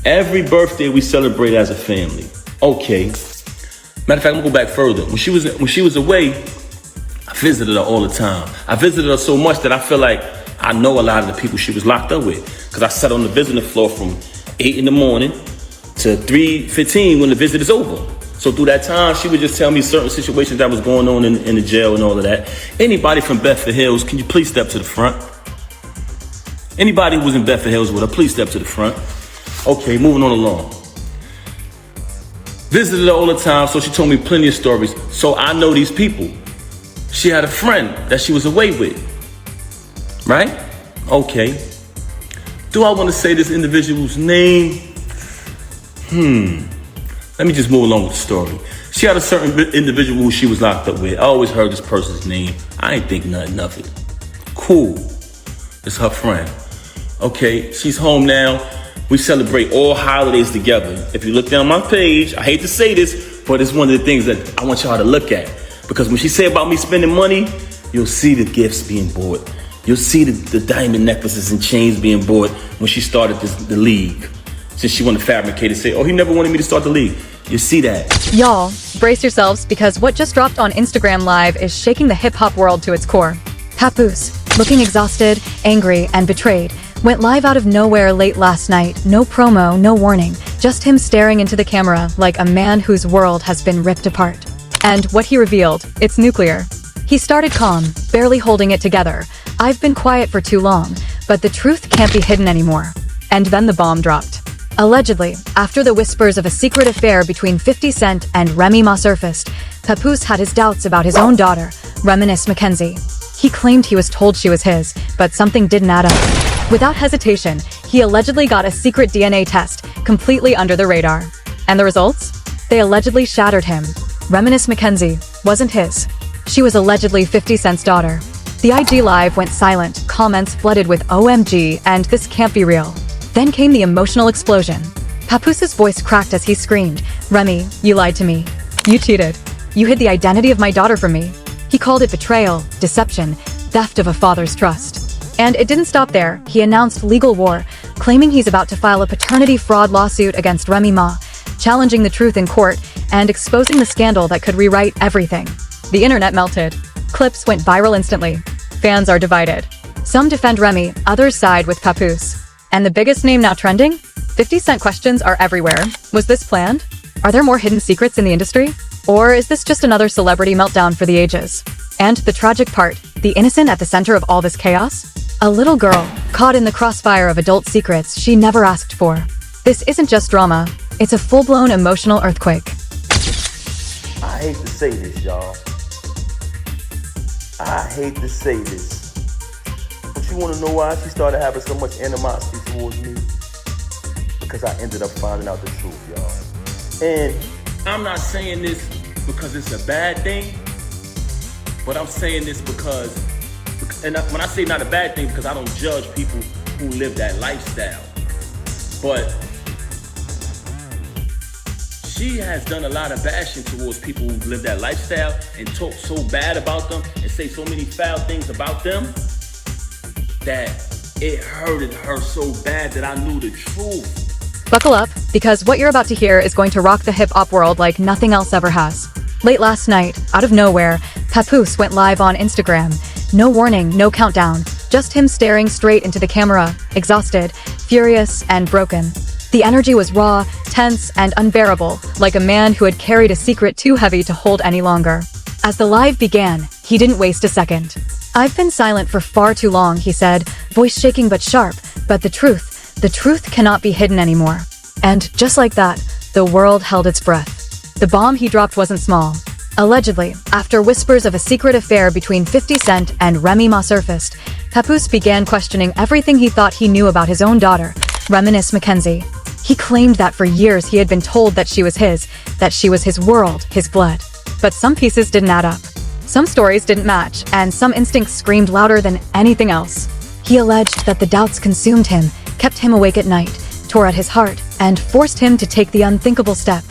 Every birthday we celebrate as a family. Okay. Matter of fact, I'm gonna go back further. When she was away, I visited her all the time. I visited her so much that I feel like I know a lot of the people she was locked up with. Because I sat on the visiting floor from 8 in the morning to 3:15 when the visit is over. So through that time, she would just tell me certain situations that was going on in the jail and all of that. Anybody from Bedford Hills, can you please step to the front? Anybody who was in Bedford Hills with her, please step to the front. Okay, moving on along. Visited her all the time, so she told me plenty of stories. So I know these people. She had a friend that she was away with, right? Okay. Do I want to say this individual's name? Let me just move along with the story. She had a certain individual who she was locked up with. I always heard this person's name. I ain't think nothing of it. Cool. It's her friend. Okay, she's home now. We celebrate all holidays together. If you look down my page, I hate to say this, but it's one of the things that I want y'all to look at. Because when she said about me spending money, you'll see the gifts being bought. You'll see the diamond necklaces and chains being bought when she started the league. Since she wanted to fabricate and say, oh, he never wanted me to start the league. You see that. Y'all, brace yourselves because what just dropped on Instagram Live is shaking the hip-hop world to its core. Papoose, looking exhausted, angry, and betrayed, went live out of nowhere late last night. No promo, no warning, just him staring into the camera like a man whose world has been ripped apart. And what he revealed, it's nuclear. He started calm, barely holding it together. I've been quiet for too long, but the truth can't be hidden anymore. And then the bomb dropped. Allegedly, after the whispers of a secret affair between 50 Cent and Remy Ma surfaced, Papoose had his doubts about his own daughter, Remy Mackenzie. He claimed he was told she was his, but something didn't add up. Without hesitation, he allegedly got a secret DNA test, completely under the radar. And the results? They allegedly shattered him. Remy Mackenzie wasn't his. She was allegedly 50 Cent's daughter. The IG Live went silent, comments flooded with OMG and this can't be real. Then came the emotional explosion. Papoose's voice cracked as he screamed, Remy, you lied to me. You cheated. You hid the identity of my daughter from me. He called it betrayal, deception, theft of a father's trust. And it didn't stop there. He announced legal war, claiming he's about to file a paternity fraud lawsuit against Remy Ma, challenging the truth in court, and exposing the scandal that could rewrite everything. The internet melted. Clips went viral instantly. Fans are divided. Some defend Remy, others side with Papoose. And the biggest name now trending? 50 Cent questions are everywhere. Was this planned? Are there more hidden secrets in the industry? Or is this just another celebrity meltdown for the ages? And the tragic part, the innocent at the center of all this chaos? A little girl, caught in the crossfire of adult secrets she never asked for. This isn't just drama, it's a full-blown emotional earthquake. I hate to say this, y'all. I hate to say this. But you want to know why she started having so much animosity towards me? Because I ended up finding out the truth, y'all. And I'm not saying this because it's a bad thing, but I'm saying this because, and when I say not a bad thing, because I don't judge people who live that lifestyle. But she has done a lot of bashing towards people who live that lifestyle and talk so bad about them and say so many foul things about them that it hurted her so bad that I knew the truth. Buckle up, because what you're about to hear is going to rock the hip-hop world like nothing else ever has. Late last night, out of nowhere, Papoose went live on Instagram. No warning, no countdown, just him staring straight into the camera, exhausted, furious, and broken. The energy was raw, tense, and unbearable, like a man who had carried a secret too heavy to hold any longer. As the live began, he didn't waste a second. I've been silent for far too long, he said, voice shaking but sharp, but the truth cannot be hidden anymore. And just like that, the world held its breath. The bomb he dropped wasn't small. Allegedly, after whispers of a secret affair between 50 Cent and Remy Ma surfaced, Papoose began questioning everything he thought he knew about his own daughter, Remy Mackenzie. He claimed that for years he had been told that she was his world, his blood. But some pieces didn't add up. Some stories didn't match, and some instincts screamed louder than anything else. He alleged that the doubts consumed him, kept him awake at night, tore at his heart, and forced him to take the unthinkable step,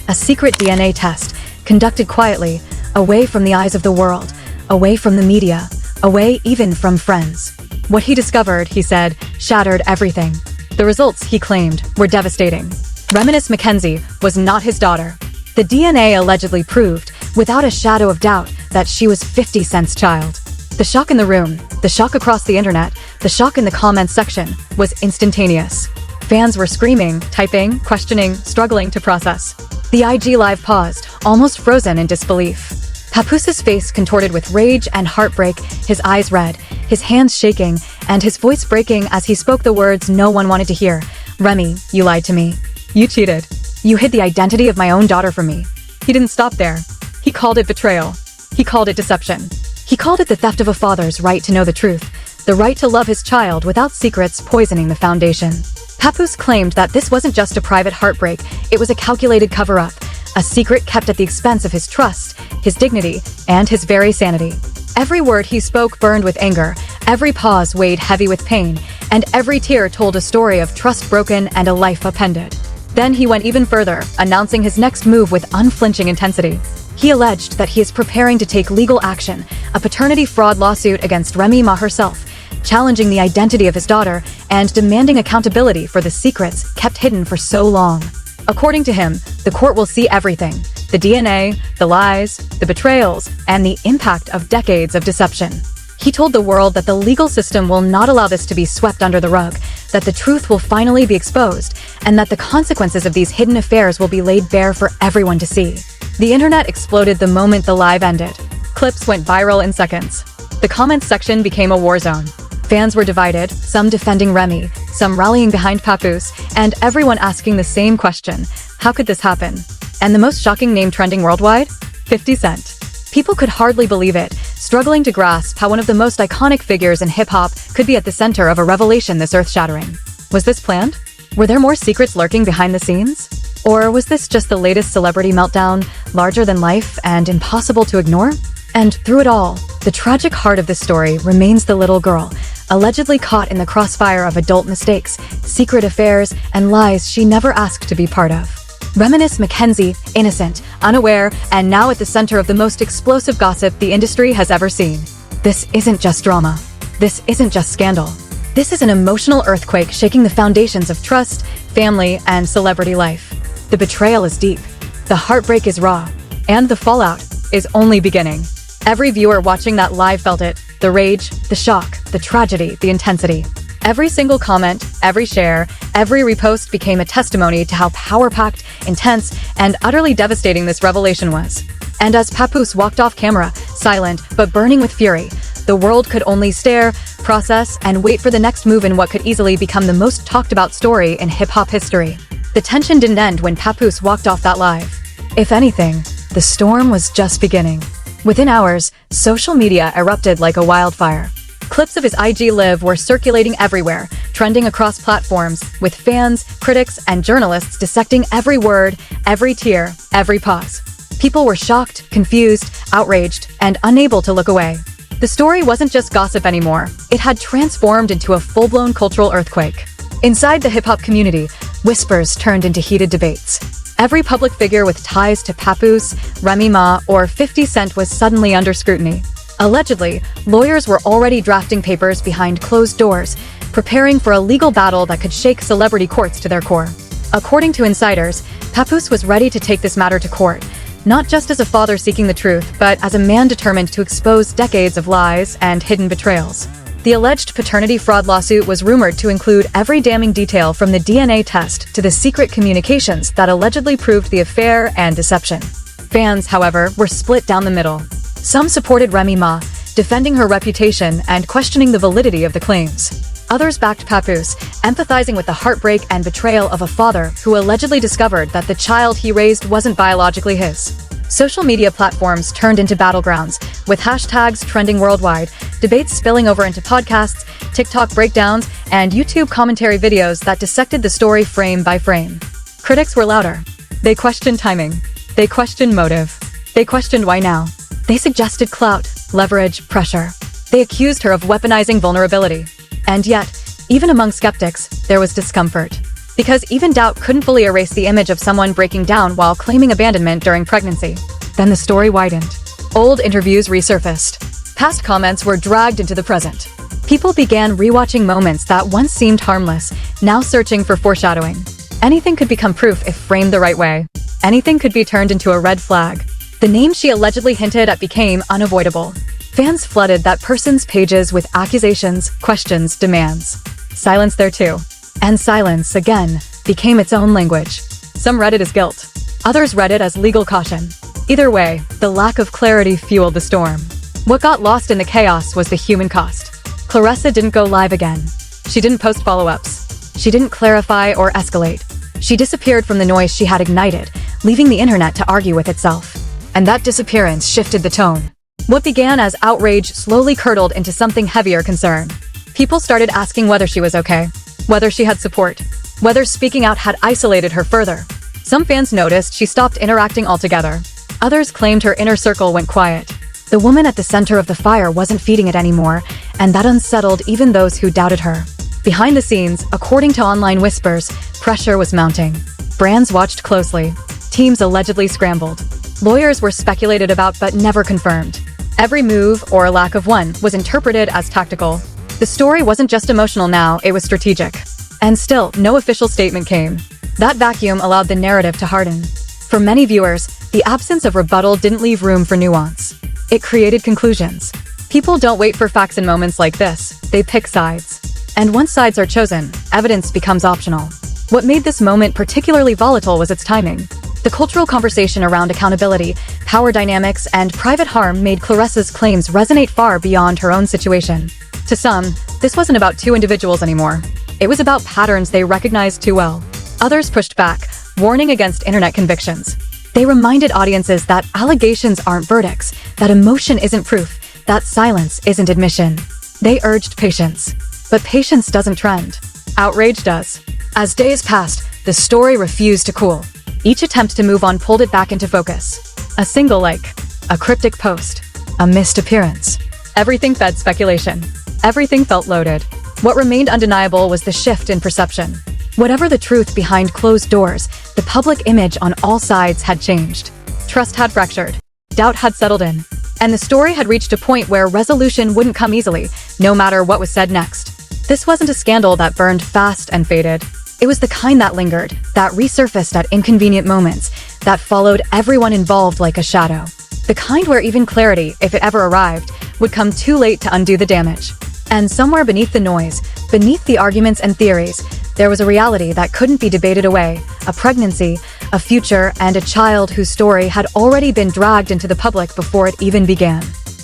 a secret DNA test, conducted quietly, away from the eyes of the world, away from the media, away even from friends. What he discovered, he said, shattered everything. The results, he claimed, were devastating. Remy Mackenzie was not his daughter. The DNA allegedly proved, without a shadow of doubt, that she was 50 Cent's child. The shock in the room, the shock across the internet, the shock in the comments section was instantaneous. Fans were screaming, typing, questioning, struggling to process. The IG Live paused, almost frozen in disbelief. Papoose's face contorted with rage and heartbreak, his eyes red, his hands shaking, and his voice breaking as he spoke the words no one wanted to hear. Remy, you lied to me. You cheated. You hid the identity of my own daughter from me. He didn't stop there. He called it betrayal. He called it deception. He called it the theft of a father's right to know the truth, the right to love his child without secrets poisoning the foundation. Papoose claimed that this wasn't just a private heartbreak, it was a calculated cover-up, a secret kept at the expense of his trust, his dignity, and his very sanity. Every word he spoke burned with anger, every pause weighed heavy with pain, and every tear told a story of trust broken and a life upended. Then he went even further, announcing his next move with unflinching intensity. He alleged that he is preparing to take legal action, a paternity fraud lawsuit against Remy Ma herself, challenging the identity of his daughter and demanding accountability for the secrets kept hidden for so long. According to him, the court will see everything: the DNA, the lies, the betrayals, and the impact of decades of deception. He told the world that the legal system will not allow this to be swept under the rug, that the truth will finally be exposed, and that the consequences of these hidden affairs will be laid bare for everyone to see. The internet exploded the moment the live ended. Clips went viral in seconds. The comments section became a war zone. Fans were divided, some defending Remy, some rallying behind Papoose, and everyone asking the same question: how could this happen? And the most shocking name trending worldwide? 50 Cent. People could hardly believe it, struggling to grasp how one of the most iconic figures in hip-hop could be at the center of a revelation this earth-shattering. Was this planned? Were there more secrets lurking behind the scenes? Or was this just the latest celebrity meltdown, larger than life and impossible to ignore? And through it all, the tragic heart of this story remains the little girl, allegedly caught in the crossfire of adult mistakes, secret affairs, and lies she never asked to be part of. Remy Mackenzie, innocent, unaware, and now at the center of the most explosive gossip the industry has ever seen. This isn't just drama. This isn't just scandal. This is an emotional earthquake shaking the foundations of trust, family, and celebrity life. The betrayal is deep, the heartbreak is raw, and the fallout is only beginning. Every viewer watching that live felt it: the rage, the shock, the tragedy, the intensity. Every single comment, every share, every repost became a testimony to how power-packed, intense, and utterly devastating this revelation was. And as Papoose walked off camera, silent but burning with fury, the world could only stare, process, and wait for the next move in what could easily become the most talked-about story in hip-hop history. The tension didn't end when Papoose walked off that live. If anything, the storm was just beginning. Within hours, social media erupted like a wildfire. Clips of his IG Live were circulating everywhere, trending across platforms, with fans, critics, and journalists dissecting every word, every tear, every pause. People were shocked, confused, outraged, and unable to look away. The story wasn't just gossip anymore. It had transformed into a full-blown cultural earthquake. Inside the hip-hop community, whispers turned into heated debates. Every public figure with ties to Papoose, Remy Ma, or 50 Cent was suddenly under scrutiny. Allegedly, lawyers were already drafting papers behind closed doors, preparing for a legal battle that could shake celebrity courts to their core. According to insiders, Papoose was ready to take this matter to court, not just as a father seeking the truth, but as a man determined to expose decades of lies and hidden betrayals. The alleged paternity fraud lawsuit was rumored to include every damning detail from the DNA test to the secret communications that allegedly proved the affair and deception. Fans, however, were split down the middle. Some supported Remy Ma, defending her reputation and questioning the validity of the claims. Others backed Papoose, empathizing with the heartbreak and betrayal of a father who allegedly discovered that the child he raised wasn't biologically his. Social media platforms turned into battlegrounds, with hashtags trending worldwide, debates spilling over into podcasts, TikTok breakdowns, and YouTube commentary videos that dissected the story frame by frame. Critics were louder. They questioned timing. They questioned motive. They questioned why now. They suggested clout, leverage, pressure. They accused her of weaponizing vulnerability. And yet, even among skeptics, there was discomfort. Because even doubt couldn't fully erase the image of someone breaking down while claiming abandonment during pregnancy. Then the story widened. Old interviews resurfaced. Past comments were dragged into the present. People began rewatching moments that once seemed harmless, now searching for foreshadowing. Anything could become proof if framed the right way. Anything could be turned into a red flag. The name she allegedly hinted at became unavoidable. Fans flooded that person's pages with accusations, questions, demands. Silence there too. And silence, again, became its own language. Some read it as guilt. Others read it as legal caution. Either way, the lack of clarity fueled the storm. What got lost in the chaos was the human cost. Claressa didn't go live again. She didn't post follow-ups. She didn't clarify or escalate. She disappeared from the noise she had ignited, leaving the internet to argue with itself. And that disappearance shifted the tone. What began as outrage slowly curdled into something heavier concern. People started asking whether she was okay, whether she had support, whether speaking out had isolated her further. Some fans noticed she stopped interacting altogether. Others claimed her inner circle went quiet. The woman at the center of the fire wasn't feeding it anymore, and that unsettled even those who doubted her. Behind the scenes, according to online whispers, pressure was mounting. Brands watched closely. Teams allegedly scrambled. Lawyers were speculated about but never confirmed. Every move, or lack of one, was interpreted as tactical. The story wasn't just emotional now, it was strategic. And still, no official statement came. That vacuum allowed the narrative to harden. For many viewers, the absence of rebuttal didn't leave room for nuance. It created conclusions. People don't wait for facts in moments like this, they pick sides. And once sides are chosen, evidence becomes optional. What made this moment particularly volatile was its timing. The cultural conversation around accountability, power dynamics, and private harm made Claressa's claims resonate far beyond her own situation. To some, this wasn't about two individuals anymore. It was about patterns they recognized too well. Others pushed back, warning against internet convictions. They reminded audiences that allegations aren't verdicts, that emotion isn't proof, that silence isn't admission. They urged patience. But patience doesn't trend. Outrage does. As days passed, the story refused to cool. Each attempt to move on pulled it back into focus. A single like, a cryptic post, a missed appearance. Everything fed speculation. Everything felt loaded. What remained undeniable was the shift in perception. Whatever the truth behind closed doors, the public image on all sides had changed. Trust had fractured. Doubt had settled in. And the story had reached a point where resolution wouldn't come easily, no matter what was said next. This wasn't a scandal that burned fast and faded. It was the kind that lingered, that resurfaced at inconvenient moments, that followed everyone involved like a shadow. The kind where even clarity, if it ever arrived, would come too late to undo the damage. And somewhere beneath the noise, beneath the arguments and theories, there was a reality that couldn't be debated away, a pregnancy, a future, and a child whose story had already been dragged into the public before it even began.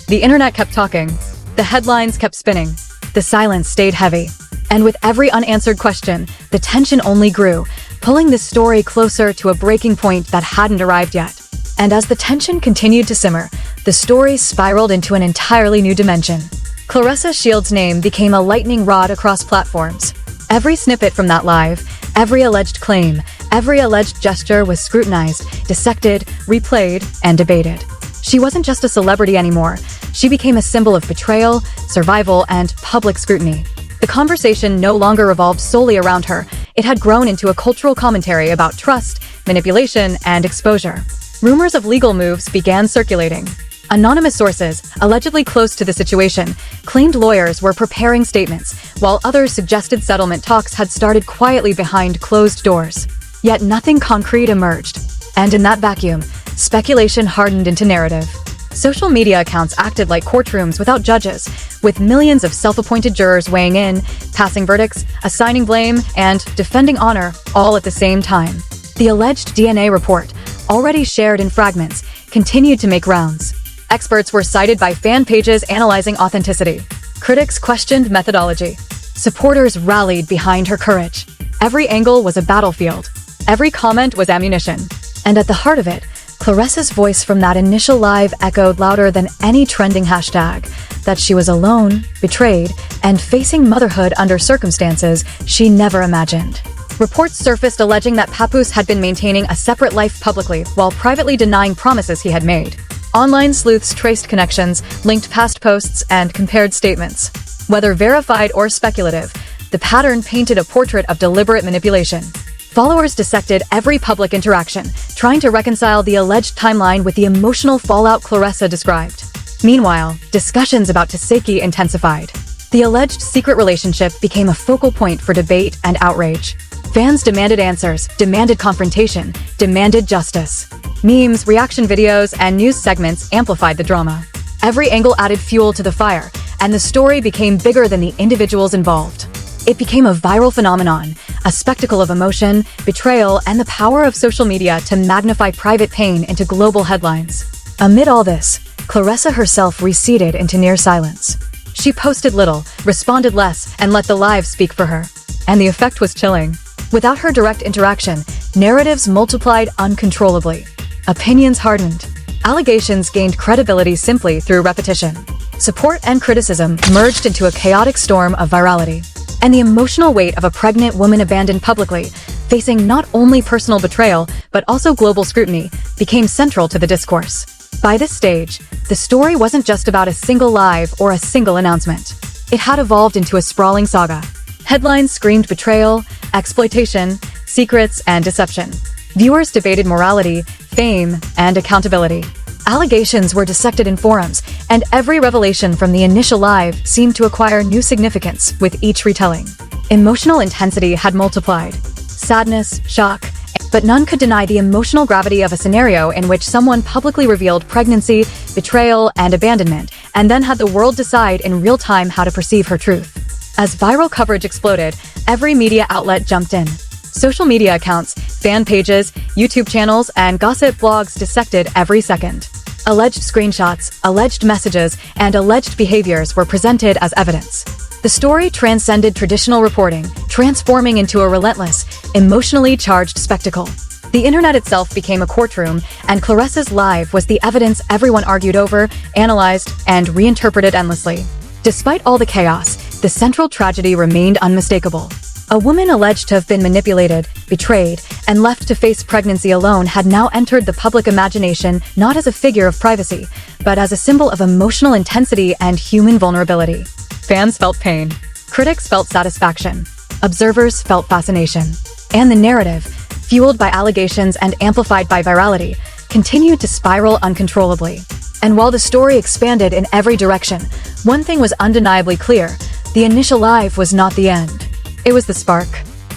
The internet kept talking. The headlines kept spinning. The silence stayed heavy. And with every unanswered question, the tension only grew, pulling this story closer to a breaking point that hadn't arrived yet. And as the tension continued to simmer, the story spiraled into an entirely new dimension. Claressa Shields' name became a lightning rod across platforms. Every snippet from that live, every alleged claim, every alleged gesture was scrutinized, dissected, replayed, and debated. She wasn't just a celebrity anymore. She became a symbol of betrayal, survival, and public scrutiny. The conversation no longer revolved solely around her. It had grown into a cultural commentary about trust, manipulation, and exposure. Rumors of legal moves began circulating. Anonymous sources, allegedly close to the situation, claimed lawyers were preparing statements, while others suggested settlement talks had started quietly behind closed doors. Yet nothing concrete emerged. And in that vacuum, speculation hardened into narrative. Social media accounts acted like courtrooms without judges, with millions of self-appointed jurors weighing in, passing verdicts, assigning blame, and defending honor, all at the same time. The alleged DNA report, already shared in fragments, continued to make rounds. Experts were cited by fan pages analyzing authenticity. Critics questioned methodology. Supporters rallied behind her courage. Every angle was a battlefield. Every comment was ammunition. And at the heart of it, Claressa's voice from that initial live echoed louder than any trending hashtag, that she was alone, betrayed, and facing motherhood under circumstances she never imagined. Reports surfaced alleging that Papoose had been maintaining a separate life publicly while privately denying promises he had made. Online sleuths traced connections, linked past posts, and compared statements. Whether verified or speculative, the pattern painted a portrait of deliberate manipulation. Followers dissected every public interaction, trying to reconcile the alleged timeline with the emotional fallout Claressa described. Meanwhile, discussions about Taseki intensified. The alleged secret relationship became a focal point for debate and outrage. Fans demanded answers, demanded confrontation, demanded justice. Memes, reaction videos, and news segments amplified the drama. Every angle added fuel to the fire, and the story became bigger than the individuals involved. It became a viral phenomenon, a spectacle of emotion, betrayal, and the power of social media to magnify private pain into global headlines. Amid all this, Claressa herself receded into near silence. She posted little, responded less, and let the live speak for her. And the effect was chilling. Without her direct interaction, narratives multiplied uncontrollably. Opinions hardened. Allegations gained credibility simply through repetition. Support and criticism merged into a chaotic storm of virality. And the emotional weight of a pregnant woman abandoned publicly, facing not only personal betrayal, but also global scrutiny, became central to the discourse. By this stage, the story wasn't just about a single live or a single announcement. It had evolved into a sprawling saga. Headlines screamed betrayal, exploitation, secrets, and deception. Viewers debated morality, fame, and accountability. Allegations were dissected in forums, and every revelation from the initial live seemed to acquire new significance with each retelling. Emotional intensity had multiplied. Sadness, shock, but none could deny the emotional gravity of a scenario in which someone publicly revealed pregnancy, betrayal, and abandonment, and then had the world decide in real time how to perceive her truth. As viral coverage exploded, every media outlet jumped in. Social media accounts, fan pages, YouTube channels, and gossip blogs dissected every second. Alleged screenshots, alleged messages, and alleged behaviors were presented as evidence. The story transcended traditional reporting, transforming into a relentless, emotionally charged spectacle. The internet itself became a courtroom, and Claressa's live was the evidence everyone argued over, analyzed, and reinterpreted endlessly. Despite all the chaos, the central tragedy remained unmistakable. A woman alleged to have been manipulated, betrayed, and left to face pregnancy alone had now entered the public imagination not as a figure of privacy, but as a symbol of emotional intensity and human vulnerability. Fans felt pain. Critics felt satisfaction. Observers felt fascination. And the narrative, fueled by allegations and amplified by virality, continued to spiral uncontrollably. And while the story expanded in every direction, one thing was undeniably clear: the initial live was not the end. It was the spark.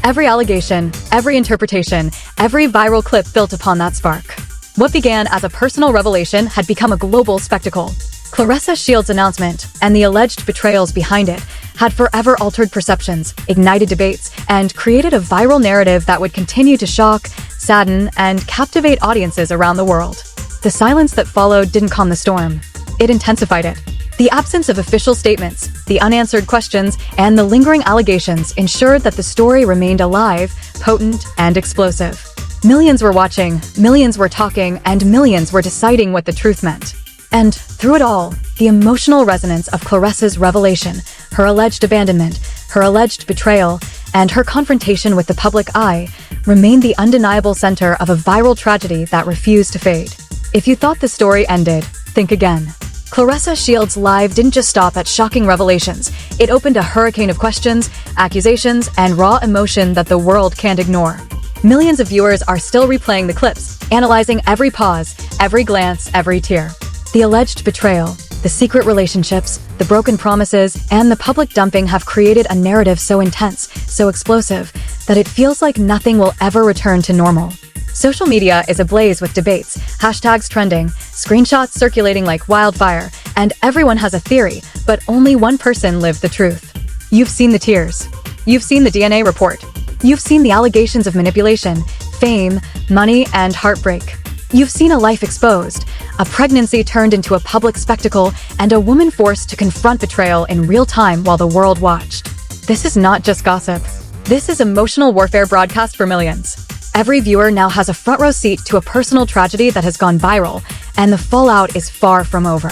Every allegation, every interpretation, every viral clip built upon that spark. What began as a personal revelation had become a global spectacle. Claressa Shields' announcement, and the alleged betrayals behind it, had forever altered perceptions, ignited debates, and created a viral narrative that would continue to shock, sadden, and captivate audiences around the world. The silence that followed didn't calm the storm. It intensified it. The absence of official statements, the unanswered questions, and the lingering allegations ensured that the story remained alive, potent, and explosive. Millions were watching, millions were talking, and millions were deciding what the truth meant. And through it all, the emotional resonance of Claressa's revelation, her alleged abandonment, her alleged betrayal, and her confrontation with the public eye remained the undeniable center of a viral tragedy that refused to fade. If you thought the story ended, think again. Claressa Shields' live didn't just stop at shocking revelations. It opened a hurricane of questions, accusations, and raw emotion that the world can't ignore. Millions of viewers are still replaying the clips, analyzing every pause, every glance, every tear. The alleged betrayal, the secret relationships, the broken promises, and the public dumping have created a narrative so intense, so explosive, that it feels like nothing will ever return to normal. Social media is ablaze with debates, hashtags trending, screenshots circulating like wildfire, and everyone has a theory, but only one person lived the truth. You've seen the tears. You've seen the DNA report. You've seen the allegations of manipulation, fame, money, and heartbreak. You've seen a life exposed, a pregnancy turned into a public spectacle, and a woman forced to confront betrayal in real time while the world watched. This is not just gossip. This is emotional warfare broadcast for millions. Every viewer now has a front-row seat to a personal tragedy that has gone viral, and the fallout is far from over.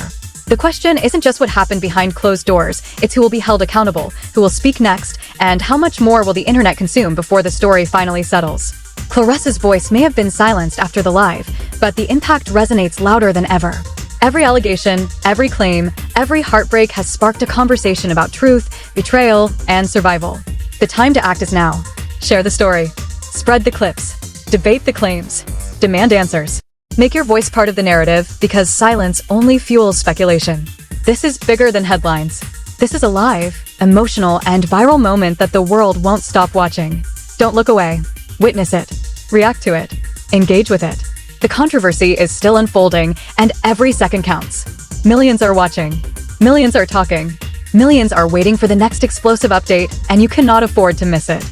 The question isn't just what happened behind closed doors, it's who will be held accountable, who will speak next, and how much more will the internet consume before the story finally settles. Claressa's voice may have been silenced after the live, but the impact resonates louder than ever. Every allegation, every claim, every heartbreak has sparked a conversation about truth, betrayal, and survival. The time to act is now. Share the story. Spread the clips. Debate the claims. Demand answers. Make your voice part of the narrative, because silence only fuels speculation. This is bigger than headlines. This is a live, emotional, and viral moment that the world won't stop watching. Don't look away. Witness it. React to it. Engage with it. The controversy is still unfolding, and every second counts. Millions are watching. Millions are talking. Millions are waiting for the next explosive update, and you cannot afford to miss it.